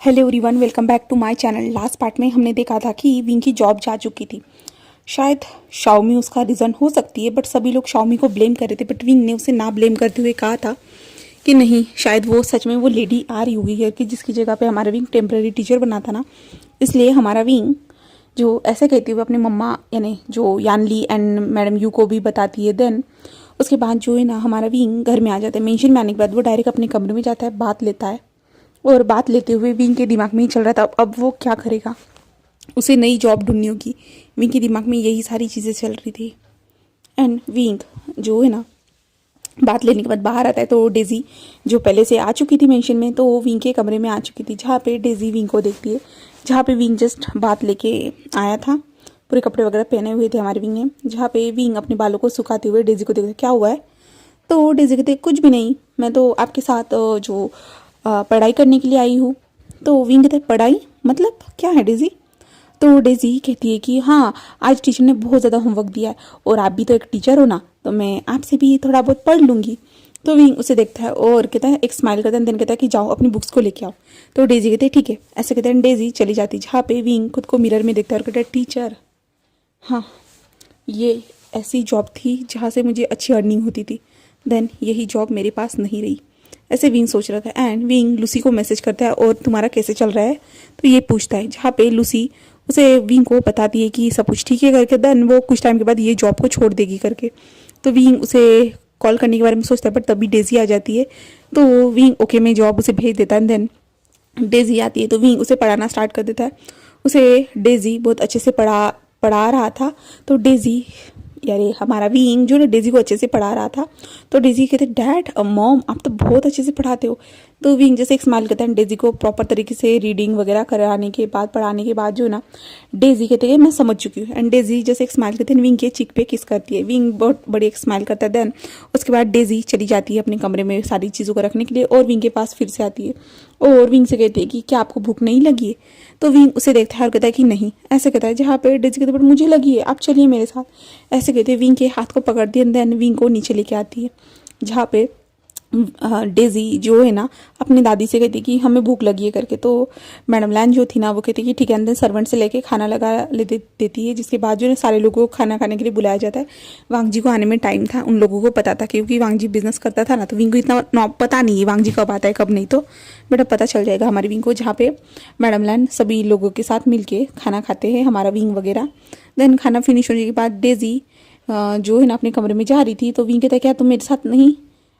Hello everyone, welcome back to my channel. Last part में हमने देखा था कि विंग की जॉब जा चुकी थी। शायद शाओमी उसका रीज़न हो सकती है, बट सभी लोग शाओमी को ब्लेम कर रहे थे। बट विंग ने उसे ना ब्लेम करते हुए कहा था कि नहीं, शायद वो सच में वो लेडी आ रही होगी है कि जिसकी जगह पे हमारा विंग टेम्प्रेरी टीचर बना था ना। इसलिए हमारा विंग जो ऐसे कहती हुए अपनी मम्मा यानी जो यानली एंड मैडम यू को भी बताती है। देन उसके बाद जो है ना हमारा विंग घर में आ जाता है। मेंशन में आने के बाद वो डायरेक्ट अपने कमरे में जाता है, बात लेता है। और बात लेते हुए विंग के दिमाग में ही चल रहा था अब वो क्या करेगा, उसे नई जॉब ढूंढनी होगी। विंग के दिमाग में यही सारी चीज़ें चल रही थी। एंड विंग जो है ना बात लेने के बाद बाहर आता है तो डेजी जो पहले से आ चुकी थी मेंशन में, तो वो विंग के कमरे में आ चुकी थी, जहाँ पे डेजी विंग को देखती है, जहाँ पे विंग जस्ट बात लेके आया था। पूरे कपड़े वगैरह पहने हुए थे हमारे विंग ने, जहाँ पे विंग अपने बालों को सुखाते हुए डेजी को देखते क्या हुआ है। तो डेजी कहते कुछ भी नहीं, मैं तो आपके साथ जो पढ़ाई करने के लिए आई हूँ। तो विंग कहते पढ़ाई मतलब क्या है डेजी। तो डेजी कहती है कि हाँ, आज टीचर ने बहुत ज़्यादा होमवर्क दिया है और आप भी तो एक टीचर हो ना, तो मैं आपसे भी थोड़ा बहुत पढ़ लूँगी। तो विंग उसे देखता है और कहता है, एक स्माइल करता है, देन कहता है कि जाओ अपनी बुक्स को लेके आओ। तो डेजी कहते हैं ठीक है, ऐसे कहते हैं। डेजी चली जाती, जहाँ पे विंग खुद को मिरर में देखता है और कहता है टीचर, हाँ ये ऐसी जॉब थी जहाँ से मुझे अच्छी अर्निंग होती थी, देन यही जॉब मेरे पास नहीं रही। ऐसे विंग सोच रहा था। एंड विंग लूसी को मैसेज करता है और तुम्हारा कैसे चल रहा है, तो ये पूछता है, जहाँ पे लूसी उसे विंग को बताती है कि सब कुछ ठीक है करके। देन वो कुछ टाइम के बाद ये जॉब को छोड़ देगी करके। तो विंग उसे कॉल करने के बारे में सोचता है, बट तभी डेजी आ जाती है। तो विंग ओके में जॉब उसे भेज देता है। देन डेजी आती है तो विंग उसे पढ़ाना स्टार्ट कर देता है। उसे डेजी बहुत अच्छे से पढ़ा रहा था। तो डेजी यारे हमारा विंग जो ना डेजी को अच्छे से पढ़ा रहा था। तो डेजी कहते डैड मॉम आप तो बहुत अच्छे से पढ़ाते हो। तो विंग जैसे एक स्माइल करता है, डेजी को प्रॉपर तरीके से रीडिंग वगैरह कराने के बाद पढ़ाने के बाद जो ना डेजी कहते हैं मैं समझ चुकी हूँ। एंड डेजी जैसे एक स्माइल करते हैं, विंग के चिक पे किस करती है। विंग बहुत बड़ी एक स्माइल करता है। देन उसके बाद डेजी चली जाती है अपने कमरे में सारी चीज़ों को रखने के लिए, और विंग के पास फिर से आती है और विंग से कहती है कि क्या आपको भूख नहीं लगी है। तो विंग उसे देखता है और कहता है कि नहीं, ऐसे कहता है, जहाँ पे डेजी कहते हैं मुझे लगी है, आप चलिए मेरे साथ। ऐसे कहते विंग के हाथ को पकड़ दिया। देन विंग को नीचे लेके आती है, जहाँ पे डेजी जो है ना अपनी दादी से कहती कि हमें भूख लगी है करके। तो मैडम लैन जो थी ना वो कहती कि ठीक है, अंदर सर्वेंट से लेके खाना लगा देती है। जिसके बाद जो है सारे लोगों को खाना खाने के लिए बुलाया जाता है। वांगजी को आने में टाइम था, उन लोगों को पता था, क्योंकि वांगजी बिजनेस करता था ना, तो विंग को इतना पता नहीं है वांगजी कब आता है कब नहीं। तो बट अब पता चल जाएगा हमारी विंग को, जहाँ पे मैडम लैन सभी लोगों के साथ मिलके खाना खाते हैं हमारा विंग वगैरह। देन खाना फिनिश होने के बाद डेजी जो है ना अपने कमरे में जा रही थी। तो विंग कहता है क्या तुम मेरे साथ नहीं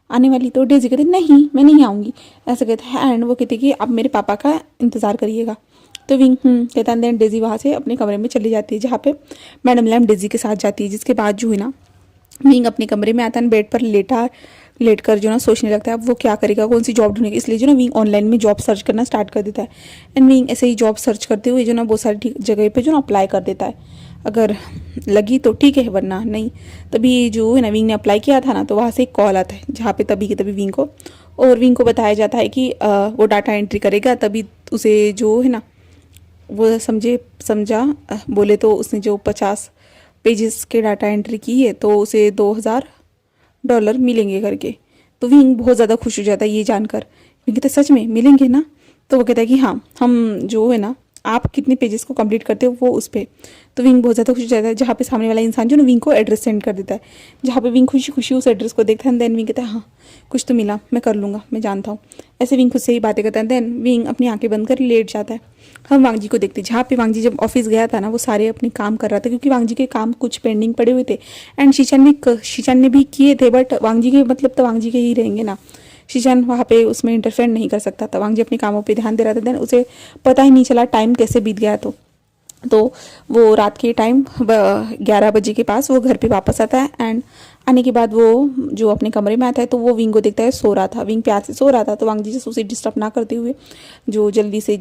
आने वाली। तो डेजी कहते नहीं मैं नहीं आऊँगी, ऐसा कहते हैं। एंड वो कहते कि आप मेरे पापा का इंतज़ार करिएगा। तो विंग कहता है। देन डेजी वहाँ से अपने कमरे में चली जाती है, जहाँ पे मैडम लैम डेजी के साथ जाती है। जिसके बाद जो है ना विंग अपने कमरे में आता है, बेड पर लेट कर जो ना सोचने लगता है अब वो क्या करेगा, कौन सी जॉब ढूंढेगा। इसलिए जो ना विंग ऑनलाइन में जॉब सर्च करना स्टार्ट कर देता है। एंड विंग ऐसे ही जॉब सर्च करते हुए जो ना बहुत सारी जगह पे जो ना अप्लाई कर देता है। अगर लगी तो ठीक है, वरना नहीं। तभी जो है ना विंग ने अप्लाई किया था ना, तो वहाँ से एक कॉल आता है, जहाँ पे तभी के तभी विंग को बताया जाता है कि वो डाटा एंट्री करेगा। तभी उसे जो है ना वो समझा बोले तो उसने जो 50 पेजेस के डाटा एंट्री की है तो उसे $2000 मिलेंगे करके। तो विंग बहुत ज़्यादा खुश हो जाता है ये जानकर। विंग कहता है सच में मिलेंगे ना। तो वो कहता है कि हाँ, हम जो है ना आप कितने पेजेस को कंप्लीट करते हो वो उस पर। तो विंग बहुत ज़्यादा खुश हो जाता है, जहाँ पे सामने वाला इंसान जो ना विंग को एड्रेस सेंड कर देता है, जहाँ पे विंग खुशी खुशी उस एड्रेस को देखता है। देन विंग कहता है हाँ कुछ तो मिला, मैं कर लूँगा, मैं जानता हूँ। ऐसे विंग खुद से ही बातें करता है। देन विंग अपनी आंखें बंद कर लेट जाता है। हम वांगजी को देखते हैं, जहाँ पे वांगजी जब ऑफिस गया था ना वो सारे अपने काम कर रहा था, क्योंकि वांगजी के काम कुछ पेंडिंग पड़े हुए थे। एंड शीचान ने भी किए थे, बट वांगजी के मतलब तो वांगजी के ही रहेंगे ना। शीचान वहाँ पे उसमें इंटरफेयर नहीं कर सकता था। वांगजी अपने कामों पे ध्यान दे रहा था। देन उसे पता ही नहीं चला टाइम कैसे बीत गया। तो वो रात के टाइम 11 बजे के पास वो घर पे वापस आता है। एंड आने के बाद वो जो अपने कमरे में आता है तो वो विंग को देखता है सो रहा था। विंग प्यार से सो रहा था। तो वांगजी से उसे डिस्टर्ब ना करते हुए जो जल्दी से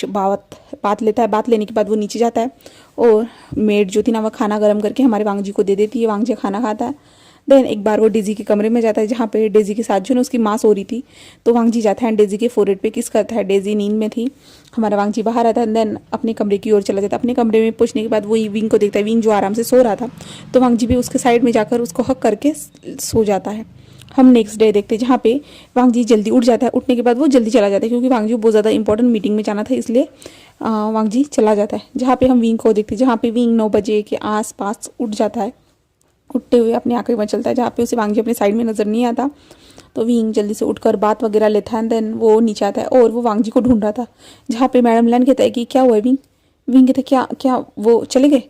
बात लेता है। बात लेने के बाद वो नीचे जाता है और मेड जो थी ना वो खाना गर्म करके हमारे वांगजी को दे देती है। वांगजी खाना खाता है। देन एक बार वो डेजी के कमरे में जाता है, जहाँ पे डेजी के साथ जो ना उसकी माँ सो रही थी। तो वांगजी जाता है डेजी के फोरहेड पे किस करता है। डेजी नींद में थी, हमारा वांगजी बाहर आता है। देन अपने कमरे की ओर चला जाता है। अपने कमरे में पहुंचने के बाद वो विंग को देखता है, विंग जो आराम से सो रहा था। तो वांगजी भी उसके साइड में जाकर उसको हक करके सो जाता है। हम नेक्स्ट डे देखते हैं जहाँ पे वांग जी जल्दी उठ जाता है। उठने के बाद वो जल्दी चला जाता है क्योंकि वांग जी को बहुत ज़्यादा इंपॉर्टेंट मीटिंग में जाना था, इसलिए वांग जी चला जाता है। जहाँ पे हम विंग को देखते हैं, जहाँ पे विंग 9 बजे के आसपास उठ जाता है। उठते हुए अपनी आंखें बंद चलता है, जहाँ पे उसे वांग जी अपने साइड में नजर नहीं आता। तो विंग जल्दी से उठकर बात वगैरह लेता है, देन वो नीचे आता है और वो वांग जी को ढूंढ रहा था। जहाँ पे मैडम लैन कहता है कि क्या हुआ है विंग। विंग कहते क्या क्या वो चले गए।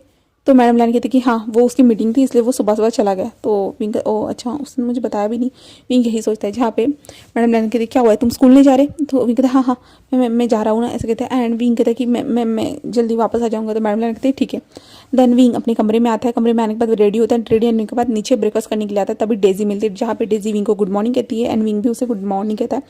तो मैडम लैन कहते कि हाँ वो उसकी मीटिंग थी इसलिए वो सुबह सुबह चला गया। तो विंग ओ अच्छा उसने मुझे बताया भी नहीं। विंग यही सोचता है। जहाँ पे मैडम लैन कहते क्या हुआ है तुम स्कूल नहीं जा रहे। तो विंग कहते हाँ हाँ मैं जा रहा हूँ ना, ऐसे कहते हैं। एंड विंग कहता है कि मैं जल्दी वापस आ जाऊँगा। तो मैडम लैन कहते ठीक है। देन विंग अपने कमरे में आता है। कमरे में आने के बाद रेडी होता है। रेडी होने के बाद नीचे ब्रेकफास्ट करने के लिए आता है। तभी डेजी मिलती है, जहाँ पे डेजी विंग को गुड मॉर्निंग कहती है एंड विंग भी उसे गुड मॉर्निंग कहता है।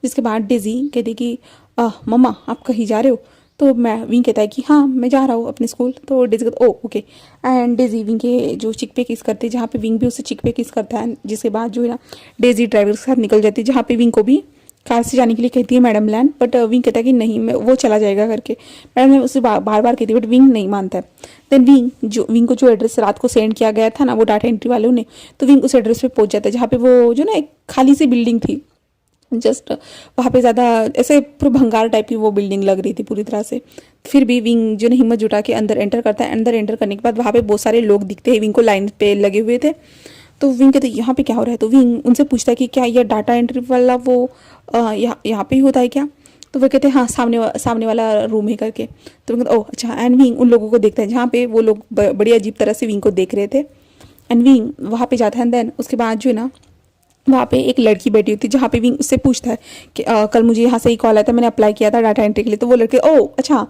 जिसके बाद डेजी कहती कि मम्मा आप कहीं जा रहे हो। तो मैं विंग कहता है कि हाँ मैं जा रहा हूँ अपने स्कूल। तो डेजी कहता ओ ओके। एंड डेजी विंग के जो चिक पे किस करते हैं, जहाँ पे विंग भी उसे चिक पे किस करता है। जिसके बाद जो है ना डेजी ड्राइवर के साथ निकल जाती है, जहाँ पे विंग को भी कार से जाने के लिए कहती है मैडम लैन। बट विंग कहता है कि नहीं मैं वो चला जाएगा करके। मैडम लैन उसे बार बार कहती है बट विंग नहीं मानता है। देन विंग को जो एड्रेस रात को सेंड किया गया था ना वो डाटा एंट्री वालों ने, तो विंग उस एड्रेस पे पहुंच जाता है, जहाँ पे वो जो ना एक खाली सी बिल्डिंग थी। जस्ट वहाँ पे ज़्यादा ऐसे पूरा भंगार टाइप की वो बिल्डिंग लग रही थी पूरी तरह से। फिर भी विंग जो है हिम्मत जुटा के अंदर एंटर करता है। अंदर एंटर करने के बाद वहाँ पे बहुत सारे लोग दिखते हैं विंग को लाइन पे लगे हुए थे। तो विंग कहते यहाँ पे क्या हो रहा है। तो विंग उनसे पूछता है कि क्या ये डाटा एंट्री वाला वो यहाँ पे ही होता है क्या। तो वो कहते हैं हाँ सामने वाला रूम है करके। तो वो कहते ओह अच्छा। एंड विंग उन लोगों को देखता है जहाँ पे वो लोग बड़ी अजीब तरह से विंग को देख रहे थे। एंड विंग वहाँ पे जाता है। देन उसके बाद जो है ना वहाँ पे एक लड़की बैठी होती है, जहाँ पे विंग उससे पूछता है कि कल मुझे यहाँ से ही कॉल आया था, मैंने अप्लाई किया था डाटा एंट्री के लिए। तो वो लड़के ओ अच्छा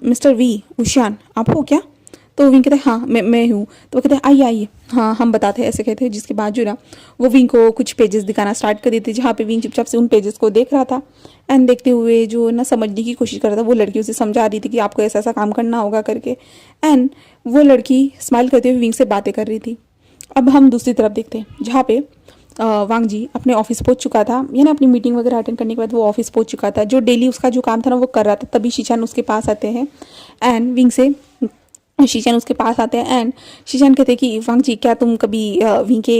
मिस्टर वी उशियान आप हो क्या। तो विंग कहते हैं हाँ मैं हूँ। तो वो कहते हैं आइए आइए हाँ हम बताते हैं, ऐसे कहते हैं। जिसके बाद जो ना वो विंग को कुछ पेजेस दिखाना स्टार्ट कर देते, जहाँ पे विंग चुपचाप से उन पेजेस को देख रहा था। एंड देखते हुए जो ना समझने की कोशिश कर रहा था, वो लड़की उसे समझा रही थी कि आपको ऐसा ऐसा काम करना होगा करके। एंड वो लड़की स्माइल करते हुए विंग से बातें कर रही थी। अब हम दूसरी तरफ देखते हैं, जहाँ पे वांग जी अपने ऑफिस पहुंच चुका था, ना अपनी मीटिंग वगैरह अटेंड करने के बाद वो ऑफिस पहुंच चुका था। जो डेली उसका जो काम था ना वो कर रहा था। तभी शीशान उसके पास आते हैं एंड विंग से शीशान उसके पास आते हैं। एंड शीशान कहते हैं कि वांग जी क्या तुम कभी विंग के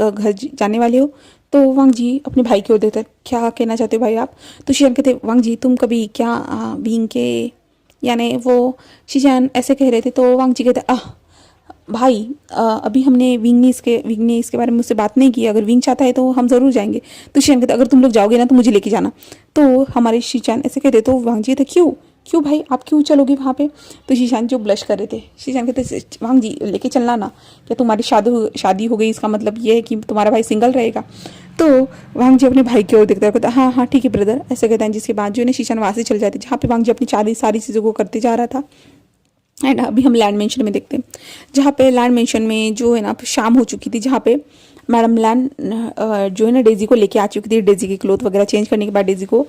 घर जाने वाले हो। तो वांग जी अपने भाई की ओर देखते हैं, क्या कहना चाहते हो भाई आप। तो शीशान कहते वांग जी तुम कभी क्या विंग के यानी वो शीशान ऐसे कह रहे थे। तो वांग जी कहते भाई अभी हमने विंग ने इसके बारे में मुझसे बात नहीं की। अगर विंग चाहता है तो हम ज़रूर जाएंगे। तो शीशान कहते अगर तुम लोग जाओगे ना तो मुझे लेके जाना। तो हमारे शीशान ऐसे कहते तो वांग जी कहते क्यों भाई आप क्यों चलोगे वहाँ पे। तो शीशान जो ब्लश कर रहे थे, शीशान कहते वांग जी लेके चलना ना, क्या तुम्हारी शादी हो गई इसका मतलब ये है कि तुम्हारा भाई सिंगल रहेगा। तो वांग जी अपने भाई की ओर देखता है, कहता हाँ हाँ ठीक है ब्रदर ऐसे कहता है। जिसके बाद जो है शीशान वहाँ से चल जाती है, जहाँ पे वांग जी अपनी सारी चीज़ों को करते जा रहा था। एंड अभी हम लैंड मेंशन में देखते हैं, जहाँ पे लैंड मेंशन में जो है ना शाम हो चुकी थी, जहाँ पे मैडम लैन जो है ना डेजी को लेके आ चुकी थी। डेजी के क्लोथ वगैरह चेंज करने के बाद, डेजी को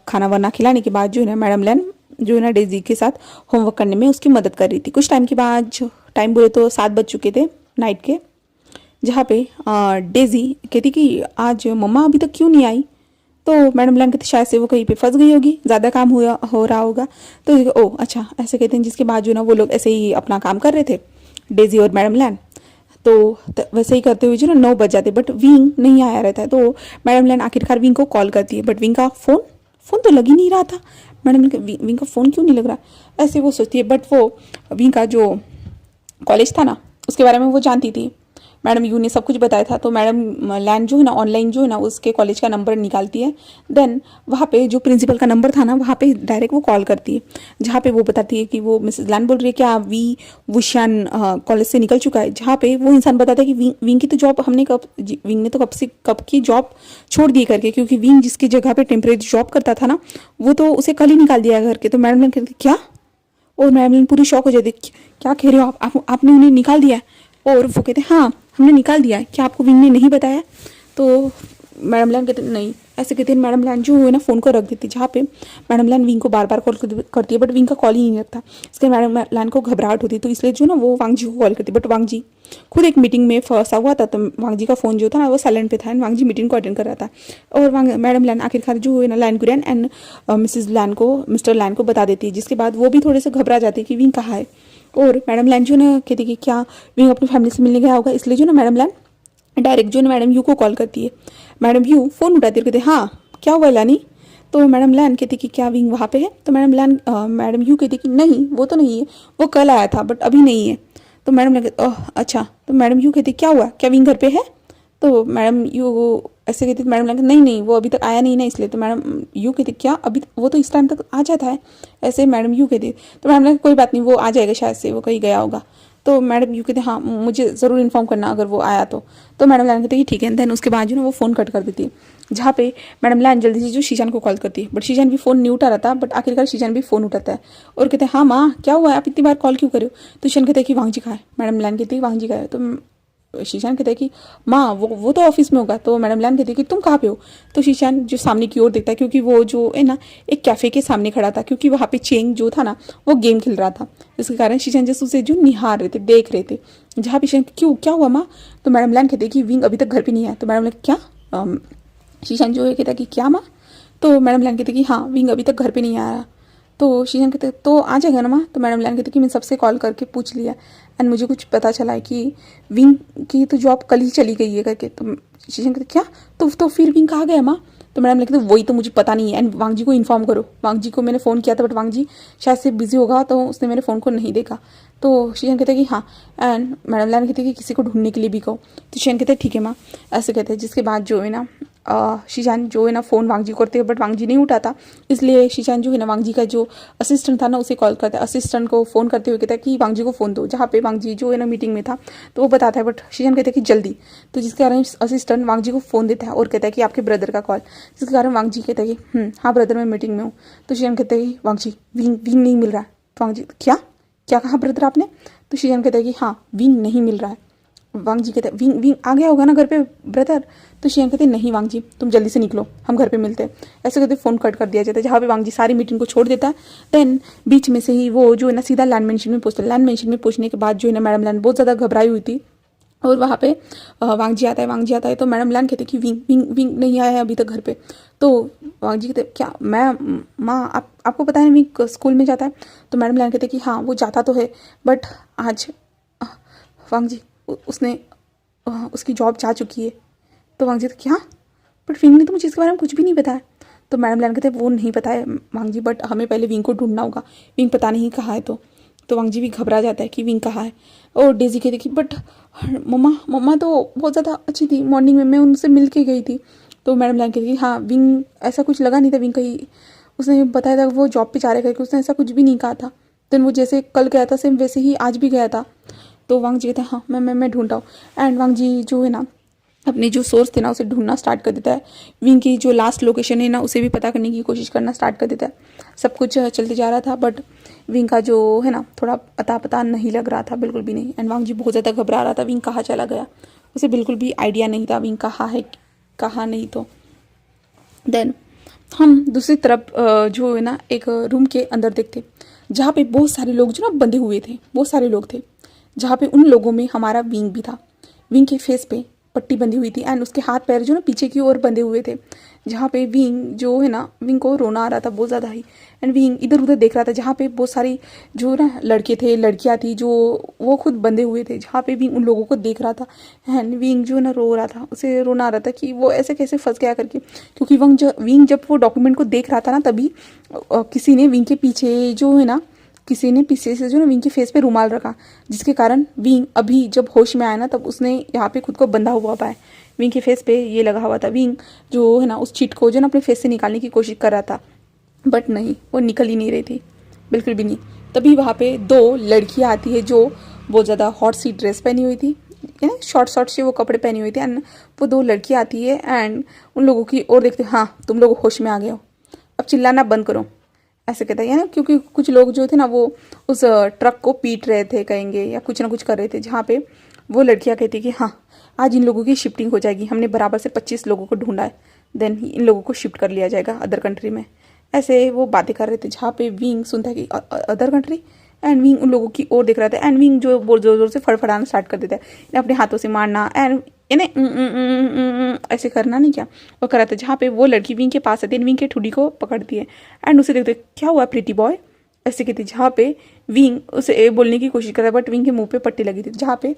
खाना वाना खिलाने के बाद जो है ना मैडम लैन जो है ना डेजी के साथ होमवर्क करने में उसकी मदद कर रही थी। कुछ टाइम के बाद टाइम बोले तो 7 बज चुके थे नाइट के, जहाँ पे डेजी कहती कि आज मम्मा अभी तक क्यों नहीं आई। तो मैडम लैन कहते शायद से वो कहीं पे फंस गई होगी, ज़्यादा काम हो रहा होगा। तो ओ अच्छा ऐसे कहते हैं। जिसके बाद जो ना वो लोग ऐसे ही अपना काम कर रहे थे, डेजी और मैडम लैन। तो वैसे ही करते हुए जो ना 9 बज जाते, बट विंग नहीं आया रहता है। तो मैडम लैन आखिरकार विंग को कॉल करती है, बट विंग का फ़ोन तो लग ही नहीं रहा था। मैडम विंग का फ़ोन क्यों नहीं लग रहा, ऐसे वो सोचती है। बट वो विंग का जो कॉलेज था ना उसके बारे में वो जानती थी, मैडम यू ने सब कुछ बताया था। तो मैडम लैन जो है ना ऑनलाइन जो है ना उसके कॉलेज का नंबर निकालती है। देन वहाँ पे जो प्रिंसिपल का नंबर था ना वहाँ पे डायरेक्ट वो कॉल करती है, जहाँ पे वो बताती है कि वो मिसेस लैन बोल रही है क्या वी वुशियान कॉलेज से निकल चुका है। जहाँ पे वो इंसान बताता है कि विंग की तो जॉब विंग ने तो कब की जॉब छोड़ दी करके, क्योंकि विंग जिसकी जगह पे टेम्परेरी जॉब करता था ना वो तो उसे कल ही निकाल दिया करके। तो मैडम लैन कहती क्या, और मैडम लैन पूरी शॉक हो जाती, क्या कह रहे हो आपने उन्हें निकाल दिया है। और वो कहते हाँ हमने निकाल दिया है, क्या आपको विंग ने नहीं बताया। तो मैडम लैन कहते नहीं, ऐसे कहते हैं। मैडम लैन जो है ना फ़ोन को रख देती, जहाँ पे मैडम लैन विंग को बार बार कॉल करती है, बट विंग का कॉल ही नहीं लगता। इसके मैडम लैन को घबराहट होती, तो इसलिए जो ना वो वांग जी को कॉल करती। बट वांग जी खुद एक मीटिंग में फंसा हुआ था, तो वांग जी का फ़ोन जो था वो साइलेंट पे था एंड वांग जी मीटिंग को अटेंड कर रहा था। और मैडम लैन आखिरकार जो है ना लैन गुरियन एंड मिस्टर लैन को बता देती है। जिसके बाद वो भी थोड़े से घबरा जाती है कि विंग कहाँ है। और मैडम लैन जो ना कहती कि क्या विंग अपनी फैमिली से मिलने गया होगा, इसलिए जो ना मैडम लैन डायरेक्ट जो मैडम यू को कॉल करती है। मैडम यू फ़ोन उठाती है और कहते हाँ क्या हुआ लानी। तो मैडम लैन कहती कि क्या विंग वहाँ पे है। तो मैडम यू कहती कि नहीं वो तो नहीं है, वो कल आया था बट अभी नहीं है। तो मैडम लगे ओह अच्छा। तो मैडम यू कहती क्या हुआ, क्या विंग घर पे है। तो मैडम यू ऐसे कहती, मैडम लगे नहीं नहीं वो अभी तक आया नहीं ना इसलिए। तो मैडम यू कहती क्या अभी वो तो इस टाइम तक आ जाता है, ऐसे मैडम यू कहती। तो मैडम लगे कोई बात नहीं वो आ जाएगा, शायद से वो कहीं गया होगा। तो मैडम यू कहते हाँ मुझे ज़रूर इन्फॉर्म करना अगर वो आया तो मैडम लैन कहती है ठीक है। देन उसके बाद जो ना वो फ़ोन कट कर देती है, जहाँ पे मैडम लैन जल्दी से जो शीशान को कॉल करती है, बट शीशान भी फ़ोन नहीं उठा रहता। बट आखिरकार शीशान भी फ़ोन उठाता है और कहते हैं हाँ माँ क्या हुआ है, आप इतनी बार कॉल क्यों करे हो। तो शीशान कहते हैं कि वांग जी कहाँ है। मैडम लैन कहती है वांग जी कहाँ है। तो शीशान कहता है कि माँ वो तो ऑफिस में होगा। तो मैडम लैन कहती है कि तुम कहाँ पे हो। तो शीशान जो सामने की ओर देखता है, क्योंकि वो जो है ना एक कैफ़े के सामने खड़ा था, क्योंकि वहाँ पे चेंग जो था ना वो गेम खेल रहा था, जिसके कारण शीशान जैसे उसे जो निहार रहे थे, देख रहे थे। जहाँ पे शीशान क्यों क्या हुआ माँ। तो मैडम लैन कहते हैं कि विंग अभी तक घर पे नहीं आया। तो मैडम लैन क्या शीशान जो है कहता है कि क्या माँ। तो मैडम लैन कहते कि हाँ विंग अभी तक घर पे नहीं आया। तो शीशान कहते तो आ जाएगा ना माँ। तो मैडम लैन कहते कि मैंने सबसे कॉल करके पूछ लिया एंड मुझे कुछ पता चला है कि विंग की तो जॉब कल ही चली गई है करके। तो शीशान कहते क्या तो फिर विंग कहाँ गया माँ। तो मैडम कहते वही तो मुझे पता नहीं है एंड वांग जी को इन्फॉर्म करो। वांग जी को मैंने फ़ोन किया था बट वांग जी शायद से बिजी होगा तो उसने मेरे फ़ोन को नहीं देखा। तो शीशान कहते कि हाँ एंड मैडम लैन कहते कि किसी को ढूंढने के लिए भी कहो। तो शीशान कहते ठीक है माँ ऐसे कहते हैं। जिसके बाद जो है ना शीशान जो है ना फ़ोन वांग जी करते हैं बट वांग जी नहीं उठाता, इसलिए शीशान जो है ना वांग जी का जो असिस्टेंट था ना उसे कॉल करता है। असिस्टेंट को फ़ोन करते हुए कहता है कि वांग जी को फ़ोन दो, जहाँ पे वांग जी जो है ना मीटिंग में था। तो वो बताता है बट शीशान कहते हैं कि जल्दी। तो जिसके कारण असिस्टेंट वांग जी को फ़ोन देता है और कहता है कि आपके ब्रदर का कॉल। जिसके कारण वांग जी कहता है कि हाँ ब्रदर मैं मीटिंग में हूँ। तो शीशान कहते हैं कि वांग जी विंग विंग नहीं मिल रहा है। तो वांग जी क्या क्या कहा ब्रदर आपने। तो शीशान कहता है कि हाँ विंग नहीं मिल रहा है। वांग जी कहते हैं विंग विंग आ गया होगा ना घर पे ब्रदर। तो शीशान कहते हैं नहीं वांग जी तुम जल्दी से निकलो हम घर पे मिलते हैं। ऐसे कहते फ़ोन कट कर दिया जाता है, जहाँ पे वांग जी सारी मीटिंग को छोड़ देता है। देन बीच में से ही वो जो है ना सीधा लैंड मेंशन में पहुँचता है। लैंड मेंशन में पहुँचने के बाद जो है ना मैडम लैन बहुत ज़्यादा घबराई हुई थी और वहाँ पे वांग जी आता है। वांग जी आता है तो मैडम लैन कहते कि विंग विंग विंग नहीं आया है अभी तक घर पे। तो वांग जी कहते क्या मैं माँ आपको पता है विंग स्कूल में जाता है। तो मैडम लैन कहते कि हाँ वो जाता तो है बट आज वांग जी उसने उसकी जॉब जा चुकी है। तो वांग जी तो क्या बट विंग ने तो मुझे इसके बारे में कुछ भी नहीं बताया। तो मैडम लैन कहते वो नहीं पता है वांग जी बट हमें पहले विंग को ढूंढना होगा, विंग पता नहीं कहाँ है। तो वांग जी भी घबरा जाता है कि विंग कहाँ है। और डेजी कहती कि बट मम्मा मम्मा तो बहुत ज़्यादा अच्छी थी, मॉर्निंग में मैं उनसे मिल के गई थी। तो मैडम लैन कहती हाँ विंग ऐसा कुछ लगा नहीं था, विंग कहीं उसने बताया था वो जॉब पे जा रहे करके, उसने ऐसा कुछ भी नहीं कहा था। देन वो जैसे कल गया था सेम वैसे ही आज भी गया था। तो वांग जी कहते हैं हाँ मैं ढूंढता हूँ। एंड वांग जी जो है ना अपने जो सोर्स थे ना उसे ढूंढना स्टार्ट कर देता है। विंग की जो लास्ट लोकेशन है ना उसे भी पता करने की कोशिश करना स्टार्ट कर देता है। सब कुछ चलते जा रहा था बट विंग का जो है ना थोड़ा अता पता नहीं लग रहा था, बिल्कुल भी नहीं। एंड वांग जी बहुत ज़्यादा घबरा रहा था विंग कहाँ चला गया, उसे बिल्कुल भी आइडिया नहीं था विंग कहाँ है कहाँ नहीं। तो देन हम दूसरी तरफ जो है ना एक रूम के अंदर देखते जहाँ पे बहुत सारे लोग जो ना बंधे हुए थे, बहुत सारे लोग थे, जहाँ पे उन लोगों में हमारा विंग भी था। विंग के फेस पे पट्टी बंधी हुई थी एंड उसके हाथ पैर जो ना पीछे की ओर बंधे हुए थे, जहाँ पे विंग जो है ना विंग को रोना आ रहा था बहुत ज़्यादा ही। एंड विंग इधर उधर देख रहा था, जहाँ पे बहुत सारी जो ना लड़के थे लड़कियाँ थी जो वो खुद बंधे हुए थे, जहाँ पे विंग उन लोगों को देख रहा था। एंड विंग जो ना रो रहा था, उसे रोना आ रहा था कि वो ऐसे कैसे फंस गया करके, क्योंकि विंग जब वो डॉक्यूमेंट को देख रहा था ना तभी किसी ने विंग के पीछे जो है ना किसी ने पीछे से जो ना विंग के फेस पे रुमाल रखा, जिसके कारण विंग अभी जब होश में आया ना तब उसने यहाँ पे खुद को बंधा हुआ पाया। विंग के फेस पे ये लगा हुआ था। विंग जो है ना उस चिट को जो ना अपने फेस से निकालने की कोशिश कर रहा था बट नहीं, वो निकल ही नहीं रही थी, बिल्कुल भी नहीं। तभी वहाँ पे दो लड़कियाँ आती है जो बहुत ज़्यादा हॉट सी ड्रेस पहनी हुई थी, शॉर्ट शॉर्ट से वो कपड़े पहनी हुई थी। एंड वो दो लड़कियाँ आती है एंड उन लोगों की ओर देखते हाँ तुम लोग होश में आ गए हो, अब चिल्लाना बंद करो, ऐसे कहता है ना। क्योंकि कुछ लोग जो थे ना वो उस ट्रक को पीट रहे थे कहेंगे या कुछ ना कुछ कर रहे थे, जहाँ पे वो लड़कियाँ कहती कि हाँ आज इन लोगों की शिफ्टिंग हो जाएगी, हमने बराबर से 25 लोगों को ढूंढा है, देन इन लोगों को शिफ्ट कर लिया जाएगा अदर कंट्री में। ऐसे वो बातें कर रहे थे, जहाँ पे विंग सुनता है कि अदर कंट्री। एंड विंग उन लोगों की ओर देख रहा था एंड विंग जो बहुत जोर जोर से फड़फड़ाना स्टार्ट कर देता है, अपने हाथों से मारना एंड इन्हें ऐसे करना नहीं क्या वो कर रहा था। जहाँ पे वो लड़की विंग के पास आती है, विंग के ठुडी को पकड़ती है एंड उसे देखते क्या हुआ प्रीटी बॉय ऐसे कहती, जहाँ पे विंग उसे बोलने की कोशिश कर रहा है बट विंग के मुंह पे पट्टी लगी थी, जहाँ पे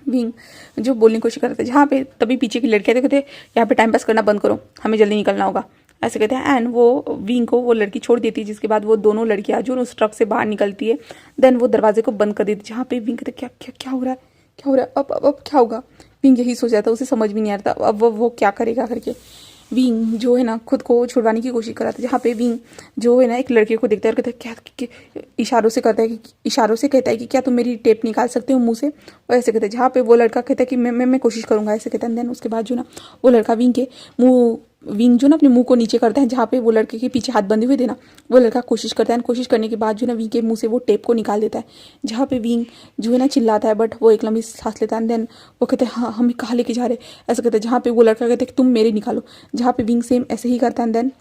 विंग जो बोलने की कोशिश कर रहे थे, जहाँ पे तभी पीछे की लड़कियाँ थे, कहते यहाँ पे टाइम पास करना बंद करो, हमें जल्दी निकलना होगा, ऐसे कहते हैं। एंड वो विंग को वो लड़की छोड़ देती है, जिसके बाद वो दोनों लड़कियाँ जो उस ट्रक से बाहर निकलती है, देन वो दरवाजे को बंद कर देती है। जहाँ पे विंग कहते क्या क्या क्या हो रहा है, क्या हो रहा है, अब क्या होगा। विंग यही सोच रहा था, उसे समझ भी नहीं आ रहा था अब वो क्या करेगा करके। विंग जो है ना खुद को छुड़वाने की कोशिश कर रहा था, जहाँ पे विंग जो है ना एक लड़के को देखता है और कहता है क्या, इशारों से करता है कि इशारों से कहता है कि क्या तुम मेरी टेप निकाल सकते हो मुंह से, और ऐसे कहता है। जहाँ पे वो लड़का कहता है कि मैं कोशिश करूंगा, ऐसे कहता है। देन उसके बाद जो ना वो लड़का विंग जो ना अपने मुंह को नीचे करता है, जहाँ पे वो लड़के के पीछे हाथ बंधे हुए थे ना, वो लड़का कोशिश करता है। कोशिश करने के बाद जो ना विंग के मुंह से वो टेप को निकाल देता है, जहाँ पे विंग जो है ना चिल्लाता है, बट वो एक लंबी सांस लेता है। देन वो कहते हैं हाँ हमें कहाँ लेके जा रहे, ऐसा कहते हैं। जहाँ पे वो लड़का कहता है कि तुम मेरे निकालो, जहाँ पे विंग सेम ऐसे ही करता है। देन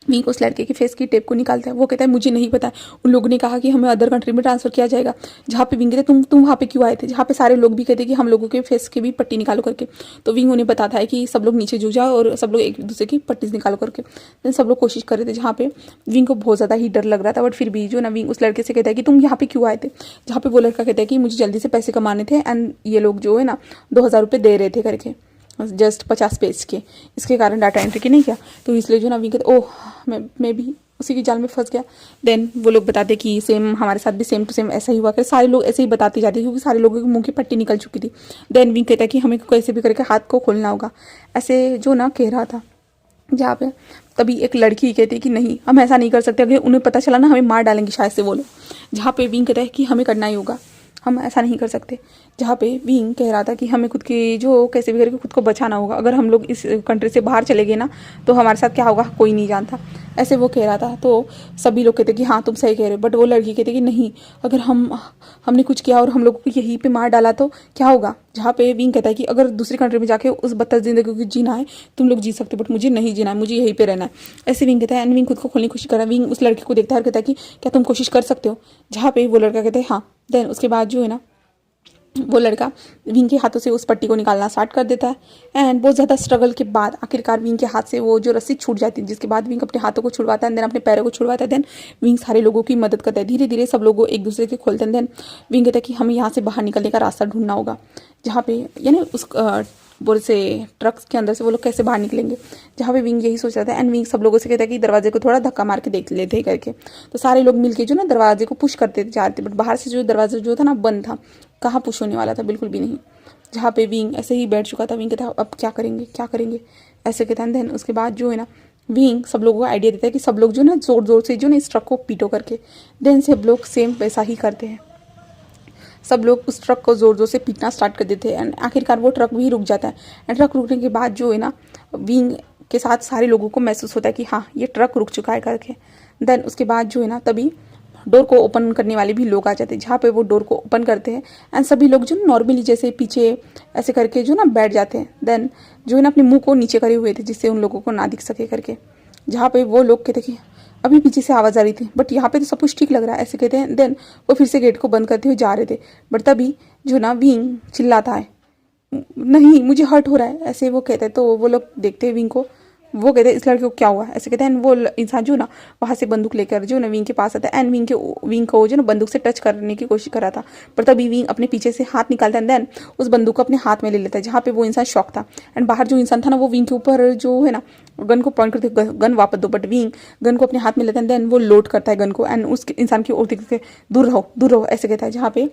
विंग उस लड़के की फेस की टेप को निकालता है। वो कहता है मुझे नहीं पता, उन लोगों ने कहा कि हमें अदर कंट्री में ट्रांसफर किया जाएगा। जहाँ पे विंग कहते तुम वहाँ पे क्यों आए थे, जहाँ पे सारे लोग भी कहते कि हम लोगों के फेस की भी पट्टी निकालो करके। तो विंग उन्हें बताता है कि सब लोग नीचे झुक जाओ और सब लोग एक दूसरे की पट्टी निकालो करके। देन सब लोग कोशिश कर रहे थे, जहाँ पे विंग को बहुत ज़्यादा ही डर लग रहा था, बट फिर भी जो ना विंग उस लड़के से कहता है कि तुम यहाँ पे क्यों आए थे। जहाँ पे वो लड़का कहता है कि मुझे जल्दी से पैसे कमाने थे, एंड ये लोग जो है ना 2,000 रुपये दे रहे थे करके, जस्ट 50 पेज के, इसके कारण डाटा एंट्री की नहीं किया। तो इसलिए जो ना विंग कहते ओह मैं भी उसी की जाल में फंस गया। देन वो लोग बताते कि सेम हमारे साथ भी सेम टू सेम ऐसा ही हुआ कर। सारे लोग ऐसे ही बताते जाते क्योंकि सारे लोगों के मुंह की पट्टी निकल चुकी थी। देन विंग कहता है कि हमें कैसे भी करके हाथ को खोलना होगा, ऐसे जो ना कह रहा था। जहाँ पे तभी एक लड़की कहती है कि नहीं हम ऐसा नहीं कर सकते, अगर उन्हें पता चला ना हमें मार डालेंगे शायद से वो लोग। जहाँ पे विंग कहता है कि हमें करना ही होगा, हम ऐसा नहीं कर सकते। जहाँ पे विंग कह रहा था कि हमें खुद की जो कैसे भी करके खुद को बचाना होगा, अगर हम लोग इस कंट्री से बाहर चले गए ना तो हमारे साथ क्या होगा कोई नहीं जानता, ऐसे वो कह रहा था। तो सभी लोग कहते कि हाँ तुम सही कह रहे हो, बट वो लड़की कहती कि नहीं अगर हमने कुछ किया और हम लोगों को यहीं पे मार डाला तो क्या होगा। जहाँ पे विंग कहता है कि अगर दूसरी कंट्री में जाके उस बदतर जिंदगी को जीना है तुम लोग जी सकते, बट मुझे नहीं जीना है, मुझे यहीं पे रहना है, ऐसे विंग कहता है। एंड विंग खुद को खोलने की कोशिश कर रहा है। विंग उस लड़की को देखता है और कहता है कि क्या तुम कोशिश कर सकते हो। जहाँ पे वो लड़का कहता है हाँ। देन उसके बाद जो है ना वो लड़का विंग के हाथों से उस पट्टी को निकालना स्टार्ट कर देता है। एंड बहुत ज़्यादा स्ट्रगल के बाद आखिरकार विंग के हाथ से वो जो रस्सी छूट जाती है, जिसके बाद विंग अपने हाथों को छुड़वाता है, देन अपने पैरों को छुड़वाता है। देन विंग सारे लोगों की मदद करता है, धीरे धीरे सब लोग एक दूसरे के खोलते हैं। देन विंग कहता है कि हमें यहाँ से बाहर निकलने का रास्ता ढूंढना होगा, जहाँ पे यानी उस बोल से ट्रक्स के अंदर से वो लोग कैसे बाहर निकलेंगे। जहाँ पे विंग यही सोच रहा था। एंड विंग सब लोगों से कहता है कि दरवाजे को थोड़ा धक्का मार के देख लेते करके। तो सारे लोग मिलके जो ना दरवाजे को पुश करते जा रहे थे, बट बाहर से जो दरवाजा जो था ना बंद था, कहाँ पुश होने वाला था, बिल्कुल भी नहीं। जहाँ पे विंग ऐसे ही बैठ चुका था। विंग कहता अब क्या करेंगे क्या करेंगे, ऐसे कहता है। देन उसके बाद जो है ना विंग सब लोगों को आइडिया देता है कि सब लोग जो ना जोर जोर से जो ना इस ट्रक को पीटो करके। देन सब लोग सेम वैसा ही करते हैं, सब लोग उस ट्रक को जोर जोर से पीटना स्टार्ट कर देते हैं। एंड आखिरकार वो ट्रक भी रुक जाता है। एंड ट्रक रुकने के बाद जो है ना विंग के साथ सारे लोगों को महसूस होता है कि हाँ ये ट्रक रुक चुका है करके। देन उसके बाद जो है ना तभी डोर को ओपन करने वाले भी लोग आ जाते हैं, जहाँ पे वो डोर को ओपन करते हैं। एंड सभी लोग जो नॉर्मली जैसे पीछे ऐसे करके जो ना बैठ जाते हैं। देन जो है ना अपने मुंह को नीचे करे हुए थे, जिससे उन लोगों को ना दिख सके करके। जहाँ पे वो लोग कहते कि अभी पीछे से आवाज़ आ रही थी, बट यहाँ पे तो सब कुछ ठीक लग रहा है, ऐसे कहते हैं। देन वो फिर से गेट को बंद करते हुए जा रहे थे, बट तभी जो ना विंग चिल्लाता है नहीं मुझे हर्ट हो रहा है, ऐसे वो कहते हैं। तो वो लोग देखते हैं विंग को, वो कहते हैं इस लड़के को क्या हुआ, ऐसे कहते हैं। वो इंसान जो ना वहाँ से बंदूक लेकर जो ना विंग के पास आता है। एंड विंग को जो ना बंदूक से टच करने की कोशिश कर रहा था, पर तभी विंग अपने पीछे से हाथ निकालता है। देन उस बंदूक को अपने हाथ में ले लेता है, जहाँ पे वो इंसान शॉक था। एंड बाहर जो इंसान था ना वो विंग के ऊपर जो है ना गन को पॉइंट करते गन वापस दो, बट विंग गन को अपने हाथ में लेता है। देन वो लोड करता है गन को एंड उस इंसान की ओर देखते दूर रहो ऐसे कहता है। जहाँ पे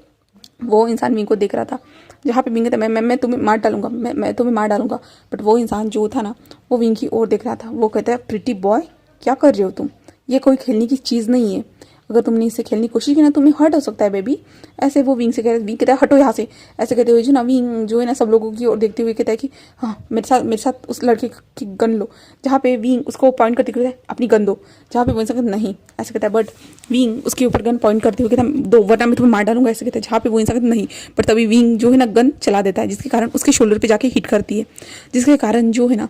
वो इंसान विंग को देख रहा था, जहाँ पे विंग कहता है मैं तुम्हें मार डालूंगा, मैं तुम्हें मार डालूंगा। बट वो इंसान जो था ना वो विंग की ओर देख रहा था। वो कहता है प्रिटी बॉय क्या कर रहे हो तुम, ये कोई खेलने की चीज़ नहीं है, अगर तुमने इससे खेलने की कोशिश की ना तुम्हें हर्ट हो सकता है बेबी, ऐसे वो विंग से कह रहा है। विंग कहता है हटो यहाँ से, ऐसे कहते हुए जो ना विंग जो है ना सब लोगों की ओर देखते हुए कहता है कि हाँ मेरे साथ उस लड़के की गन लो। जहाँ पे विंग उसको पॉइंट करते कहता है अपनी गन दो, जहाँ पे वो इंसान कहता नहीं, ऐसे कहता है। बट विंग उसके ऊपर गन पॉइंट करते हुए कहता है दो वरना मैं तुम्हें मार डालूंगा, ऐसे कहता है। जहाँ पे वो इंसान कहता नहीं, पर तभी विंग जो है ना गन चला देता है, जिसके कारण उसके शोल्डर पर जाके हिट करती है, जिसके कारण जो है ना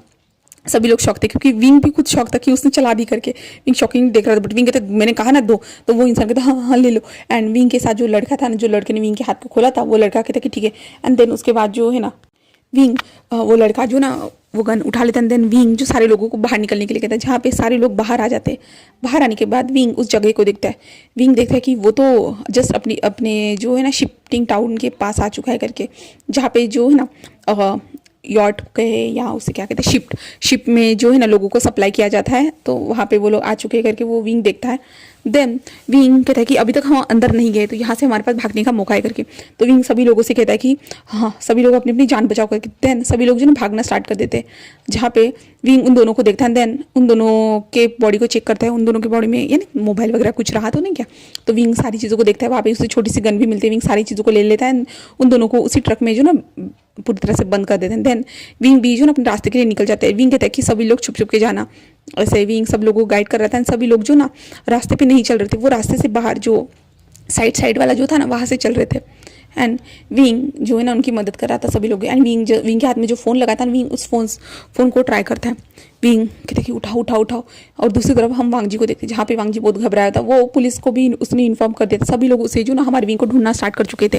सभी लोग शॉक थे, क्योंकि विंग भी खुद शॉक था कि उसने चला दी करके। विंग शॉकिंग देख रहा था, बट विंग कहता मैंने कहा ना दो, तो वो इंसान कहता हाँ हाँ ले लो। एंड विंग के साथ जो लड़का था ना, जो लड़के ने विंग के हाथ को खोला था, वो लड़का कहता कि ठीक है। एंड देन उसके बाद जो है ना विंग वो लड़का जो ना वो गन उठा लेते हैं। देन विंग जो सारे लोगों को बाहर निकलने के लिए कहता है, जहाँ पे सारे लोग बाहर आ जाते हैं। बाहर आने के बाद विंग उस जगह को देखता है। विंग देखता है कि वो तो जस्ट अपने जो है ना शिफ्टिंग टाउन के पास आ चुका है करके, जहाँ पे जो है ना यॉट कहे या उसे क्या कहते हैं शिप में जो है ना लोगों को सप्लाई किया जाता है, तो वहाँ पे वो लोग आ चुके हैं करके वो विंग देखता है। देन विंग कहता है कि अभी तक हम अंदर नहीं गए, तो यहाँ से हमारे पास भागने का मौका है करके। तो विंग सभी लोगों से कहता है कि हाँ सभी लोग अपनी अपनी जान बचाओ करके। देन सभी लोग जो ना भागना स्टार्ट कर देते हैं, जहाँ पे विंग उन दोनों को देखता है। देन उन दोनों के बॉडी को चेक करता है, उन दोनों की बॉडी में यानी मोबाइल वगैरह कुछ रहा तो नहीं क्या। तो विंग सारी चीज़ों को देखता है, वहाँ पे उसे छोटी सी गन भी मिलती है। विंग सारी चीज़ों को ले लेता है, उन दोनों को उसी ट्रक में जो ना पूरी तरह से बंद कर देते हैं। देन विंग भी जो ना अपने रास्ते के लिए निकल जाते हैं। विंग कहता है कि सभी लोग छुप छुप के जाना। ऐसे विंग सब लोगों को गाइड कर रहा था। सभी लोग जो ना रास्ते पे नहीं चल रहे थे, वो रास्ते से बाहर जो साइड वाला जो था ना वहाँ से चल रहे थे। एंड विंग जो है ना उनकी मदद कर रहा था सभी लोग। एंड विंग के हाथ में जो फ़ोन लगा था, विंग उस फ़ोन को ट्राई करता है। विंग कहते कि उठाओ। और दूसरी तरफ हम वांग जी को देखते हैं, जहाँ पे वांग जी बहुत घबराया था। वो पुलिस को भी उसने इन्फॉर्म कर दिया था। सभी लोग उसे जो ना हमारे विंग को ढूंढना स्टार्ट कर चुके थे।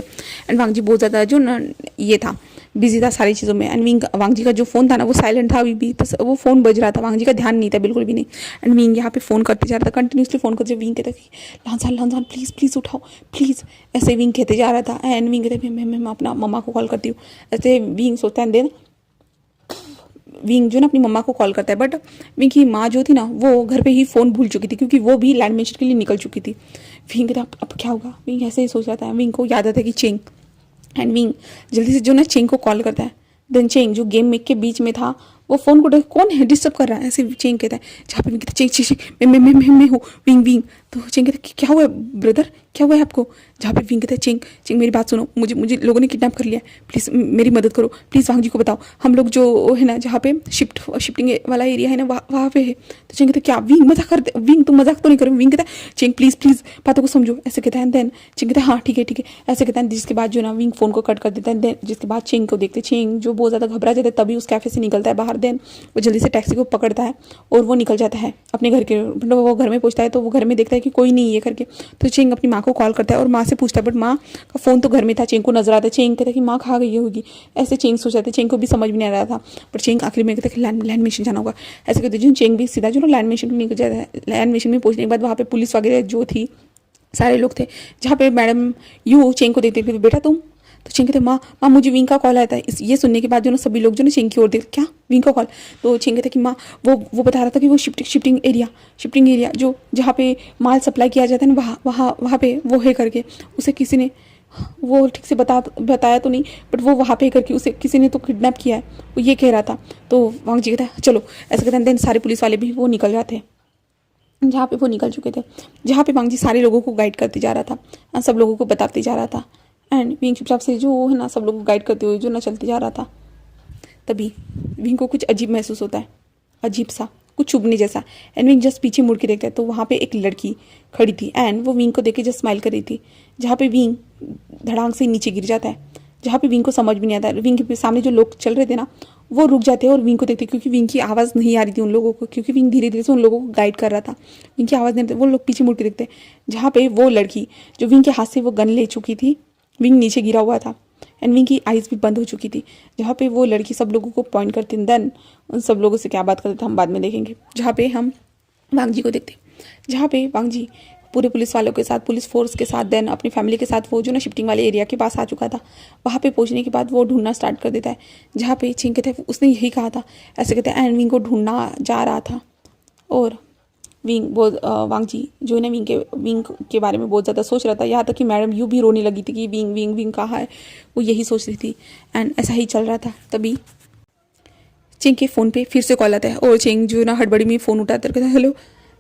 एंड वांग जी बहुत ज़्यादा जो ना ये था, बिजी था सारी चीज़ों में। एंड वांग जी का जो फ़ोन था ना वो साइलेंट था अभी भी, तो वो फ़ोन बज रहा था, वांग जी का ध्यान नहीं था बिल्कुल भी नहीं। एंड विंग यहाँ पे फ़ोन करते जा रहा था, कंटिन्यूसली फ़ोन करते। विंग कहता कि लहनसान प्लीज़ उठाओ प्लीज़, ऐसे विंग कहते जा रहा था। एंड विंग कहते मैं अपना मम्मा को कॉल करती हूँ, ऐसे विंग सोचता है। देन विंग जो ना अपनी मम्मा को कॉल करता है, बट विंग की माँ जो थी ना वो घर पे ही फ़ोन भूल चुकी थी, क्योंकि वो भी लैंड मिशन के लिए निकल चुकी थी। विंग कहता अब क्या होगा, विंग ऐसे ही सोच रहा था। विंग को याद आता है कि चेंग, एंड विंग जल्दी से जो ना चेंग को कॉल करता है। देन चेंग जो गेम के बीच में था, वो फ़ोन को कौन है डिस्टर्ब कर रहा है, ऐसे चेंग कहता है। जहाँ पे विंग कहता है चेंग मैं हूँ विंग। तो चेंग कहता है क्या हुआ है ब्रदर, क्या हुआ है आपको। जहाँ पे विंग कहता है चेंग मेरी बात सुनो, मुझे लोगों ने किडनैप कर लिया है, प्लीज़ मेरी मदद करो, प्लीज़ वांग जी को बताओ। हम लोग जो है ना जहाँ पे शिफ्टिंग वाला एरिया है ना वहाँ पे है। तो चेंग कहता है क्या विंग मजाक करते, विंग तुम मजाक तो नहीं करो। विंग कहता है चेंग प्लीज़ बातों को समझो, ऐसे कहता है। देन चेंग कहता है हाँ ठीक है ऐसे कहता है। जिसके बाद जो ना विंग फ़ोन को कट कर देता है। देन जिसके बाद चेंग को देखते, चेंग जो बहुत ज़्यादा घबरा जाता है, तभी उस कैफ़े से निकलता है बाहर। देन वो जल्दी से टैक्सी को पकड़ता है और वो निकल जाता है अपने घर के। मतलब वो घर में पहुंचता है तो वो घर में देखता है कि कोई नहीं है करके। तो चेंग अपनी माँ को कॉल करता है और माँ से पूछता है, बट माँ का फ़ोन तो घर में था। चेंग को नजर आता है। चेंग कहता है कि माँ कहाँ गई होगी, ऐसे चेंग सोच रहा था। चेंग को भी समझ में नहीं आ रहा था, पर चेंग आखिर में कहता है कि लैंड मिशन जाना होगा, ऐसे कहते हैं। चेंग भी सीधा जो लैंड मिशन में निकल जाता है। लैंड मिशन में पहुंचने के बाद वहाँ पे पुलिस वगैरह जो थी, सारे लोग थे। जहाँ पे मैडम यू चेंग को देखते बेटा तुम। तो चेंग कहते माँ मुझे विंग का कॉल आया था। ये सुनने के बाद जो ना सभी लोग जो ना चेंग की ओर देखते, क्या विंग का कॉल। तो चेंग कहते कि माँ वो बता रहा था कि वो शिफ्टिंग एरिया जो जहाँ पे माल सप्लाई किया जाता है ना वहाँ पे वो है करके। उसे किसी ने वो ठीक से बताया तो नहीं, बट वो वहाँ पे करके उसे किसी ने तो किडनैप किया है, वो ये कह रहा था। तो वांग जी कहता है चलो ऐसा कहते हैं। देन सारे पुलिस वाले भी वो निकल जाते हैं जहाँ पे वो निकल चुके थे, जहाँ पे वांग जी सारे लोगों को गाइड करते जा रहा था, सब लोगों को बताते जा रहा था। एंड विंग चुपचाप से जो है ना सब लोग को गाइड करते हुए जो ना चलते जा रहा था। तभी विंग को कुछ अजीब महसूस होता है, अजीब सा कुछ चुभने जैसा। एंड विंग जस्ट पीछे मुड़ के देखता है तो वहाँ पे एक लड़की खड़ी थी। एंड वो विंग को देख के जस्ट स्माइल कर रही थी। जहाँ पे विंग धड़ाम से नीचे गिर जाता है, जहाँ पे विंग को समझ भी नहीं आता। विंग के सामने जो लोग चल रहे थे ना वो रुक जाते हैं और विंग को देखते, क्योंकि विंग की आवाज़ नहीं आ रही थी उन लोगों को, क्योंकि विंग धीरे धीरे से उन लोगों को गाइड कर रहा था। विंग की आवाज़ नहीं आती, वो लोग पीछे मुड़ के देखते जहाँ पे वो लड़की जो विंग के हाथ से वो गन ले चुकी थी, विंग नीचे गिरा हुआ था। एंड विंग की आइज़ भी बंद हो चुकी थी। जहाँ पे वो लड़की सब लोगों को पॉइंट करती, देन उन सब लोगों से क्या बात करते थे हम बाद में देखेंगे। जहाँ पे हम वांग जी को देखते, जहाँ पे वांग जी पूरे पुलिस वालों के साथ, पुलिस फोर्स के साथ, देन अपनी फैमिली के साथ वो जो ना शिफ्टिंग वाले एरिया के पास आ चुका था। वहाँ पे पहुँचने के बाद वो ढूंढना स्टार्ट कर देता है, जहाँ पे चेंग कहते हैं उसने यही कहा था, ऐसे कहते हैं। एंड विंग को ढूंढना जा रहा था और वांग जी जो है ना विंग के बारे में बहुत ज़्यादा सोच रहा था। यहाँ तक कि मैडम यू भी रोने लगी थी कि विंग कहाँ है, वो यही सोच रही थी। एंड ऐसा ही चल रहा था। तभी चेंग के फ़ोन पे फिर से कॉल आता है और चेंग जो ना हड़बड़ी में फ़ोन उठाता है, कहता है हेलो,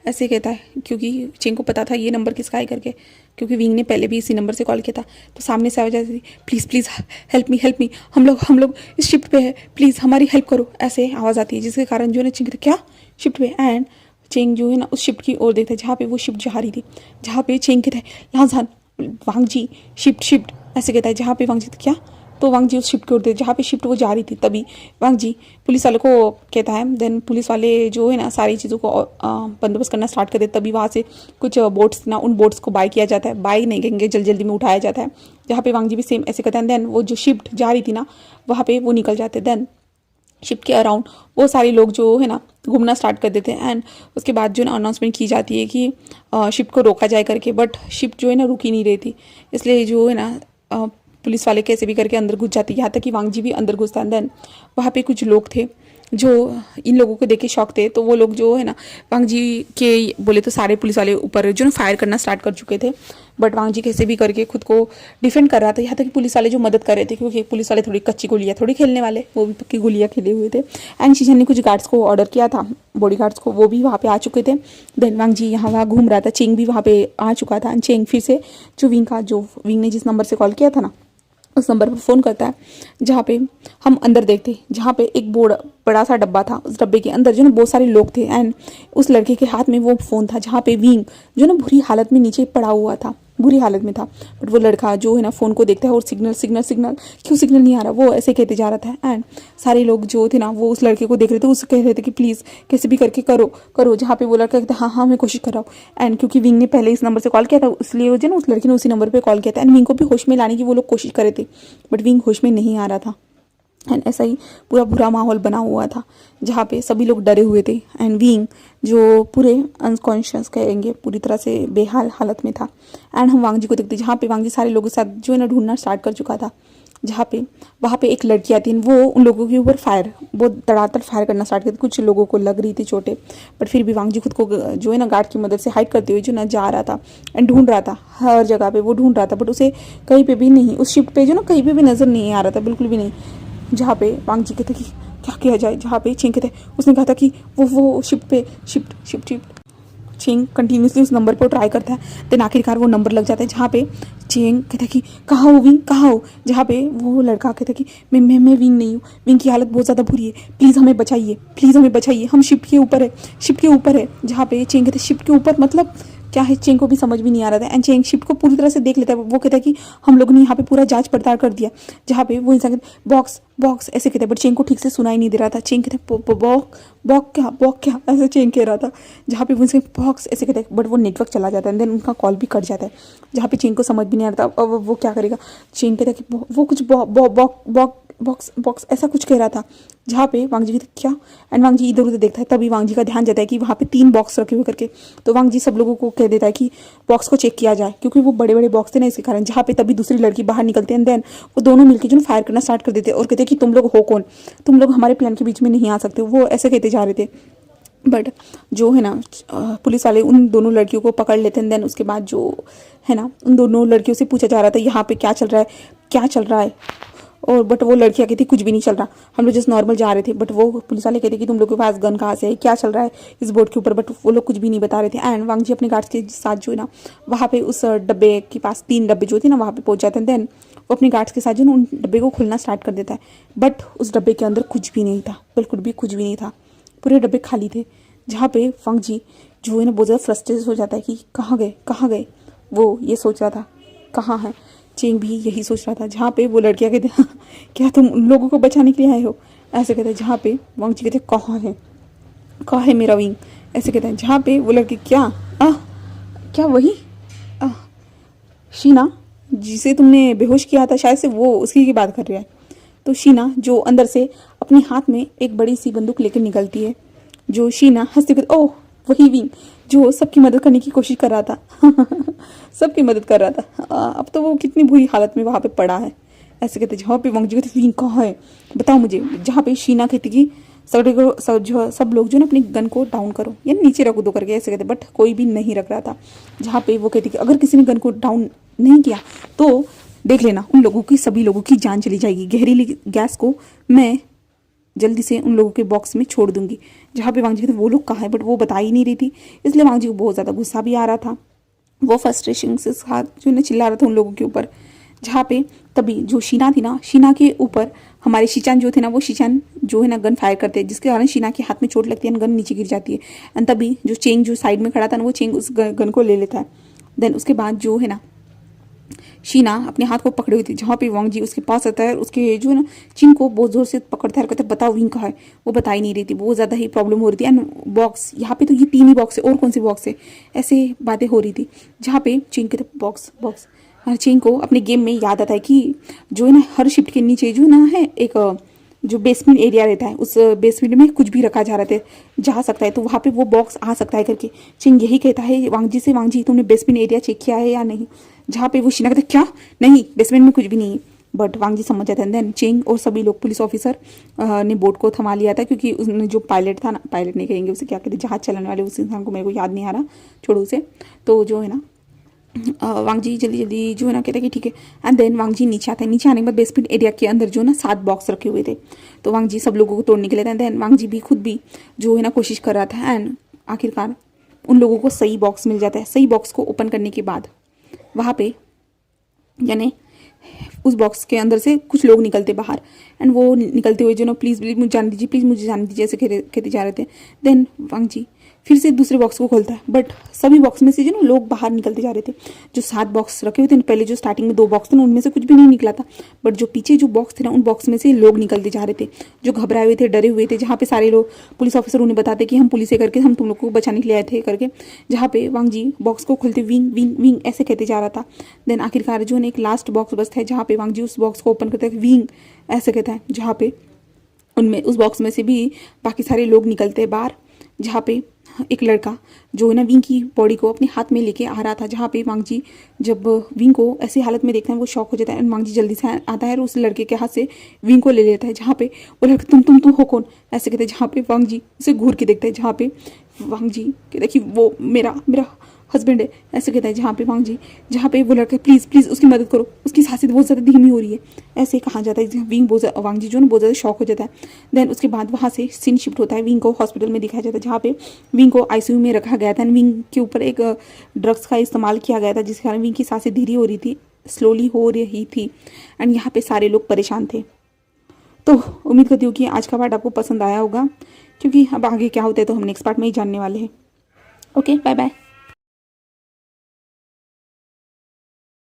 ऐसे कहता है, क्योंकि चेंग को पता था ये नंबर किसका है करके, क्योंकि विंग ने पहले भी इसी नंबर से कॉल किया था। तो सामने से आवाज़ आती थी, प्लीज़ हेल्प मी, हम लोग इस शिफ्ट पे है, प्लीज़ हमारी हेल्प करो, ऐसे आवाज़ आती है। जिसके कारण जो है ना चेंग कहता क्या शिफ्ट पे। एंड चेंग जो है ना उस शिफ्ट की ओर देखता है जहाँ पे वो शिफ्ट जा रही थी, जहाँ पे चेंग कहता है लांझान वांग जी शिफ्ट ऐसे कहता है। जहाँ पे वांग जी क्या, तो वांग जी उस शिफ्ट की ओर जहाँ पे शिफ्ट वो जा रही थी। तभी वांग जी पुलिस वाले को कहता है। देन पुलिस वाले जो है ना सारी चीज़ों को बंदोबस्त करना स्टार्ट कर देते। तभी वहाँ से कुछ बोट्स ना, उन बोट्स को बाय किया जाता है, बाय नहीं कहेंगे, जल्दी में उठाया जाता है। जहाँ पे वांग जी भी सेम ऐसे कहते हैं। देन वो जो शिफ्ट जा रही थी ना वहाँ पे वो निकल जाते हैं। देन शिप के अराउंड वो सारे लोग जो है ना घूमना स्टार्ट कर देते हैं। एंड उसके बाद जो है ना अनाउंसमेंट की जाती है कि शिप को रोका जाए करके, बट शिप जो है ना रुक ही नहीं रही थी। इसलिए जो है ना पुलिस वाले कैसे भी करके अंदर घुस जाते, यहाँ तक कि वांग जी भी अंदर घुसता है। देन वहाँ पे कुछ लोग थे जो इन लोगों को देख के शौक थे, तो वो लोग जो है ना वांग जी के बोले तो सारे पुलिस वाले ऊपर जो ना फायर करना स्टार्ट कर चुके थे। बट वांग जी कैसे भी करके खुद को डिफेंड कर रहा था। यहाँ तक कि पुलिस वाले जो मदद कर रहे थे, क्योंकि पुलिस वाले थोड़ी कच्ची गोलियाँ थोड़ी खेलने वाले, वो भी पक्की गोलियाँ खेले हुए थे। एंड शीशन ने कुछ गार्ड्स को ऑर्डर किया था, बॉडी गार्ड्स को, वो भी वहाँ पे आ चुके थे। देन वांग जी यहाँ वहाँ घूम रहा था। चेंग भी वहाँ पे आ चुका था। एंड चेंग फिर से जो विंग ने जिस नंबर से कॉल किया था ना, उस नंबर पर फ़ोन करता है, जहाँ पे हम अंदर देखते, जहाँ पे एक बड़ा सा डब्बा था। उस डब्बे के अंदर जो ना बहुत सारे लोग थे। एंड उस लड़के के हाथ में वो फ़ोन था, जहाँ पे विंग जो ना बुरी हालत में नीचे पड़ा हुआ था, बुरी हालत में था। बट वो लड़का जो है ना फ़ोन को देखता है और सिग्नल सिग्नल सिग्नल, क्यों सिग्नल नहीं आ रहा, वो ऐसे कहते जा रहा था। एंड सारे लोग जो थे ना वो उस लड़के को देख रहे थे, उससे कह रहे थे कि प्लीज़ कैसे भी करके करो करो। जहाँ पे वो लड़का कहता हाँ हाँ मैं कोशिश कर रहा हूँ। एंड क्योंकि विंग ने पहले इस नंबर से कॉल किया था, इसलिए जो ना उस लड़की ने उसी नंबर पर कॉल किया था। एंड विंग को भी होश में लाने की वो लोग कोशिश कर रहे थे, बट विंग होश में नहीं आ रहा था। एंड ऐसा ही पूरा बुरा माहौल बना हुआ था, जहाँ पे सभी लोग डरे हुए थे। एंड विंग जो पूरे अनकॉन्शियस कहेंगे, पूरी तरह से बेहाल हालत में था। एंड हम वांग जी को देखते, जहाँ पे वांग जी सारे लोगों के साथ जो है ना ढूंढना स्टार्ट कर चुका था। जहाँ पे वहाँ पे एक लड़की आती है, वो उन लोगों के ऊपर बहुत धड़ाधड़ फायर करना स्टार्ट करती। कुछ लोगों को लग रही थी चोटें, बट फिर भी वांग जी खुद को जो है ना गार्ड की मदद से हाइड करते हुए जो ना जा रहा था। एंड ढूंढ रहा था, हर जगह पे वो ढूंढ रहा था, बट उसे कहीं पे भी नहीं, उस शिप पे जो ना कहीं पे भी नजर नहीं आ रहा था, बिल्कुल भी नहीं। जहाँ पे वांग जी कहते कि क्या किया जाए, जहाँ पे चेंग कहते, उसने कहा था कि वो शिप पे shift shift shift. Cheng continuously उस नंबर पर ट्राई करता है। देन आखिरकार वो नंबर लग जाता है, जहाँ पे चेंग कहता है कि कहाँ हो विंग, कहाँ हो। जहाँ पे वो लड़का कहता है कि मैं विंग नहीं हूँ, विंग की हालत बहुत ज़्यादा बुरी है, प्लीज़ हमें बचाइए, प्लीज़ हमें बचाइए, हम शिप के ऊपर है, शिप के ऊपर है। जहाँ पे चेंग कहते शिप के ऊपर मतलब क्या है, चेंग को भी समझ भी नहीं आ रहा था। एंड चेंग शिप को पूरी तरह से देख लेता है। वो कहता है कि हम लोगों ने यहाँ पे पूरा जांच पड़ताल कर दिया। जहाँ पे वो इंसान बॉक्स बॉक्स ऐसे कहते हैं, बट चेंग को ठीक से सुनाई नहीं दे रहा था। चेंग कहते बॉक बॉक क्या ऐसे चेंग कह रहा था। जहाँ पे वो इंसान बॉक्स ऐसे कहते हैं, बट वो नेटवर्क चला जाता है। देन उनका कॉल भी कट जाता है, जहाँ पे चेंग को समझ भी नहीं आ रहा था अब वो क्या करेगा। चेंग कहता है कि वो कुछ बॉक्स बॉक्स ऐसा कुछ कह रहा था। जहाँ पे वांग जी क्या, एंड वांग जी इधर उधर देखता है, तभी वांग जी का ध्यान जाता है कि वहाँ पे 3 बॉक्स रखे हुए करके। तो वांग जी सब लोगों को कह देता है कि बॉक्स को चेक किया जाए, क्योंकि वो बड़े बड़े बॉक्स थे ना, इसके कारण। जहाँ पे तभी दूसरी लड़की बाहर निकलते हैं। देन वो दोनों मिलकर जो फायर करना स्टार्ट कर देते और कहते कि तुम लोग हो कौन, तुम लोग हमारे प्लान के बीच में नहीं आ सकते, वो ऐसे कहते जा रहे थे। बट जो है ना पुलिस वाले उन दोनों लड़कियों को पकड़ लेते हैं। देन उसके बाद जो है ना उन दोनों लड़कियों से पूछा जा रहा था यहाँ पे क्या चल रहा है, क्या चल रहा है। और बट वो लड़कियाँ कहती कुछ भी नहीं चल रहा, हम लोग जस्ट नॉर्मल जा रहे थे। बट वो पुलिस वाले कहते कि तुम लोग के पास गन कहाँ से है, क्या चल रहा है इस बोर्ड के ऊपर। बट वो लोग कुछ भी नहीं बता रहे थे। एंड वांग जी अपने गार्ड्स के साथ जो है ना वहाँ पे उस डब्बे के पास 3 डब्बे जो थे ना वहाँ पे पहुँच जाते हैं। देन वो अपने गार्ड्स के साथ जो ना उन डब्बे को खोलना स्टार्ट कर देता है। बट उस डब्बे के अंदर कुछ भी नहीं था, बिल्कुल भी कुछ भी नहीं था, पूरे डब्बे खाली थे। जहाँ पे वांग जी जो है ना बहुत ज़्यादा फ्रस्ट्रेटेड हो जाता है कि कहाँ गए कहाँ गए, वो ये सोच रहा था कहाँ है। चेंग भी यही सोच रहा था। जहाँ पे वो लड़कियाँ कहते हैं क्या तुम उन लोगों को बचाने के लिए आए हो, ऐसे कहते हैं। जहाँ पे वांग जी कहते कहाँ है मेरा विंग, ऐसे कहते हैं। जहाँ पे वो लड़की क्या वही शीना जिसे तुमने बेहोश किया था, शायद से वो उसी की बात कर रहा है। तो शीना जो अंदर से अपने हाथ में एक बड़ी सी बंदूक लेकर निकलती है। जो शीना हंसते कहते ओह वही विंग जो सबकी मदद करने की कोशिश कर रहा था सबकी मदद कर रहा था। अब तो वो कितनी बुरी हालत में वहाँ पे पड़ा है, ऐसे कहते। जहाँ पे वांग जी कहते विंग कहाँ है बताओ मुझे। जहाँ पे शीना कहती कि सब लोग जो ना अपनी गन को डाउन करो या नीचे रख दो करके, ऐसे कहते। बट कोई भी नहीं रख रहा था। जहाँ पे वो कहती कि अगर किसी ने गन को डाउन नहीं किया तो देख लेना उन लोगों की, सभी लोगों की जान चली जाएगी। जहरीली गैस को मैं जल्दी से उन लोगों के बॉक्स में छोड़ दूंगी। जहाँ पे वांग जी कहते वो लोग कहाँ है, बट वो बता ही नहीं रही थी। इसलिए वांग जी को बहुत ज़्यादा गुस्सा भी आ रहा था। वो फ्रस्ट्रेशन से साथ जो है चिल्ला रहा था उन लोगों के ऊपर। जहाँ पे तभी जो शीना थी ना, शीना के ऊपर हमारे शीचान जो थे ना, वो शीचान जो है ना गन फायर करते हैं, जिसके कारण शीना के हाथ में चोट लगती है, गन नीचे गिर जाती है। एंड तभी जो चेंग जो साइड में खड़ा था ना, वो चेंग उस गन को ले लेता है। देन उसके बाद जो है ना शीना अपने हाथ को पकड़ी हुई थी। जहाँ पे वांग जी उसके पास आता है, उसके जो है ना चिन को बहुत जोर से पकड़ता है, कहते बताओ विंग कहाँ है। वो बता ही नहीं रही थी, बहुत ज़्यादा ही प्रॉब्लम हो रही थी। एंड बॉक्स यहाँ पे तो ये 3 ही बॉक्स है, और कौन सी बॉक्स है, ऐसे बातें हो रही थी। जहाँ पे चिन कहते बॉक्स बॉक्स, चिन को अपने गेम में याद आता है कि जो है ना हर शिफ्ट के नीचे जो है ना है एक जो बेसमेंट एरिया रहता है उस बेसमेंट में कुछ भी रखा जा सकता है, तो वहाँ पे वो बॉक्स आ सकता है करके चिंग यही कहता है वांगजी से, वांगजी तुमने बेसमेंट एरिया चेक किया है या नहीं, जहाँ पे वो शीना कहता है क्या नहीं बेसमेंट में कुछ भी नहीं है, बट वांगजी समझ जाते हैं। देन चिंग और सभी लोग पुलिस ऑफिसर ने बोट को थमा लिया था, क्योंकि उसने जो पायलट था ना, पायलट नहीं कहेंगे उसे, क्या कहते हैं, जहाज चलाने वाले उस इंसान को मेरे को याद नहीं आ रहा, छोड़ो उसे, तो जो है ना वांगजी जल्दी जल्दी जो है ना कहते हैं कि ठीक है। एंड देन वांगजी नीचे आता है, नीचे आने के बाद बेसमेंट एरिया के अंदर जो है ना 7 बॉक्स रखे हुए थे, तो वांगजी सब लोगों को तोड़ने के लिए था। देन वांगजी भी खुद भी जो है ना कोशिश कर रहा था, एंड आखिरकार उन लोगों को सही बॉक्स मिल जाता है। सही बॉक्स को ओपन करने के बाद वहाँ पे यानी उस बॉक्स के अंदर से कुछ लोग निकलते बाहर, एंड वो निकलते हुए जो ना प्लीज़ प्लीज़ मुझे जाने दीजिए, प्लीज़ मुझे जाने दीजिए ऐसे कहते जा रहे थे। देन वांगजी फिर से दूसरे बॉक्स को खोलता है, बट सभी बॉक्स में से जो ना लोग बाहर निकलते जा रहे थे। जो 7 बॉक्स रखे हुए थे पहले, जो स्टार्टिंग में 2 बॉक्स थे ना उनमें से कुछ भी नहीं निकला था, बट जो पीछे जो बॉक्स थे ना उन बॉक्स में से लोग निकलते जा रहे थे, जो घबराए हुए थे, डरे हुए थे, जहाँ पे सारे लोग पुलिस ऑफिसर उन्हें बताते कि हम पुलिस से करके हम तुम लोग को बचाने के लिए आए थे करके, जहाँ पे वांगजी बॉक्स को खोलते विंग विंग विंग ऐसे कहते जा रहा था। देन आखिरकार जो है एक लास्ट बॉक्स बचता है, जहाँ पे वांगजी उस बॉक्स को ओपन करता है, विंग ऐसे कहता है, जहाँ पे उनमें उस बॉक्स में से भी बाकी सारे लोग निकलते हैं बाहर, जहाँ पे एक लड़का जो है ना विंग की बॉडी को अपने हाथ में लेके आ रहा था, जहाँ पे वांगजी जब विंग को ऐसी हालत में देखता है वो शॉक हो जाता है, एंड वांगजी जल्दी से आता है और उस लड़के के हाथ से विंग को ले लेता है, जहाँ पे वो लड़का तुम हो कौन ऐसे कहते हैं, जहाँ पे वांगजी उसे घूर के देखता है, जहाँ पे वांगजी कहता है कि वो मेरा हस्बैंड है ऐसे कहता है, जहाँ पे वो लड़का प्लीज़ प्लीज़ उसकी मदद करो, उसकी सांसें बहुत ज़्यादा धीमी हो रही है ऐसे कहा जाता है। वांगजी जो है बहुत ज़्यादा शॉक हो जाता है। देन उसके बाद वहाँ से सीन शिफ्ट होता है, विंग को हॉस्पिटल में दिखाया जाता है, जहाँ पे विंग को आईसीयू में रखा गया था, एंड विंग के ऊपर एक ड्रग्स का इस्तेमाल किया गया था, जिसके कारण विंग की सांसें धीरे हो रही थी, स्लोली हो रही थी, एंड यहाँ पे सारे लोग परेशान थे। तो उम्मीद करती हूँ कि आज का पार्ट आपको पसंद आया होगा, क्योंकि अब आगे क्या होता है तो हम नेक्स्ट पार्ट में ही जानने वाले हैं। Okay, bye bye.